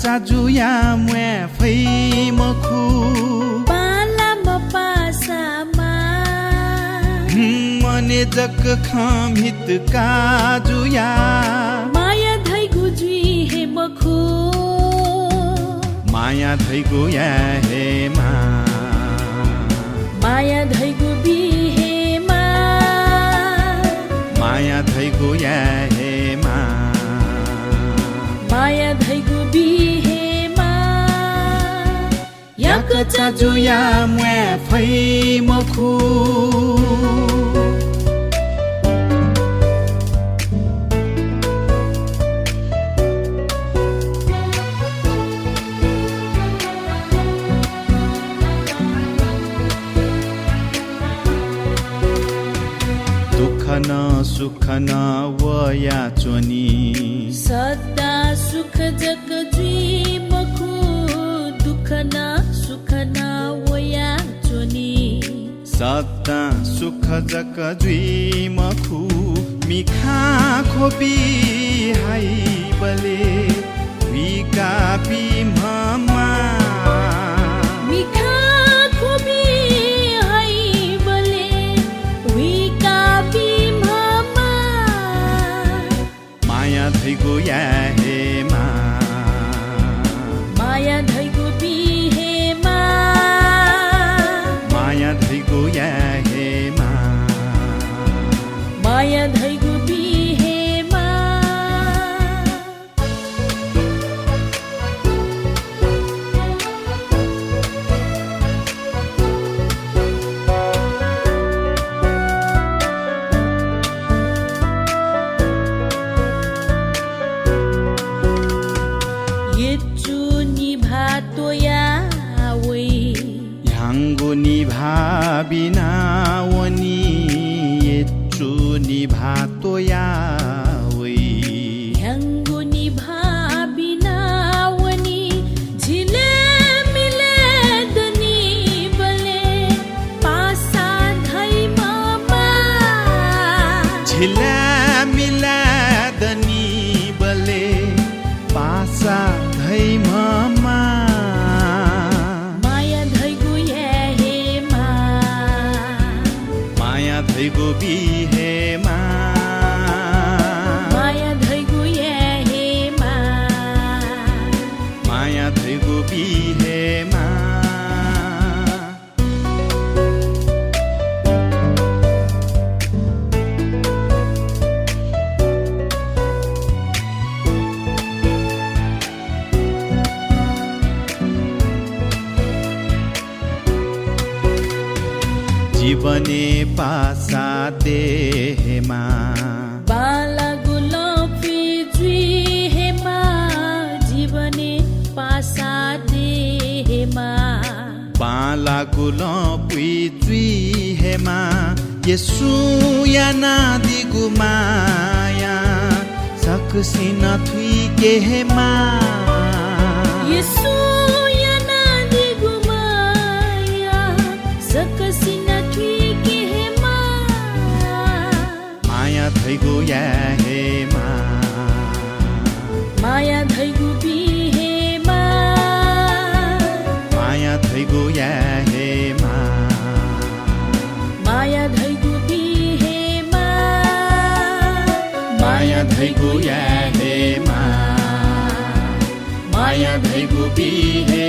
चाजुया म्वे फैमखु पालामा पासामा मने जक खमित काजुया माया धैगु जुई हे मखु माया धैगु या हे मा माया धैगु बि हे मा माया धैगु या हे मा माया धैगु बि हे मा याक चाजुया म्वे फैमखु सुख न वया चोनी सदा सुख जग जुई मखु दुख न सुख न वया चोनी सदा सुख जग जुई मखु मिखा खोपी हाई बले विका पी ममा मिखा खोपी हाई बले विका पी माया धैगु या हे मा माया धैगु बि हे मा माया धैगु या हे मा माया धैगु बि हे मा बिना वनी येचु निभा तोया वै ह्यांगु निभा बिना वनी झिले मिले दनी बले पासा धै मामा झिले मिले दनी बले पासा धै मामा धैगु बि हे मा माया धैगु या हे मा माया धैगु बि हे मा जीवने पासा देहमा बाला गुलाबी जुई हेमा जीवने पासा देहमा बाला गुलाबी जुई हेमा यसु या नादी गुमाया सक्सिन थुई के हेमा यसु या नादी गुमाया सक्सिन माया धैगु या हे मा माया धैगु बि हे मा माया धैगु या हे मा माया धैगु बि हे मा माया धैगु या हे मा माया धैगु बि हे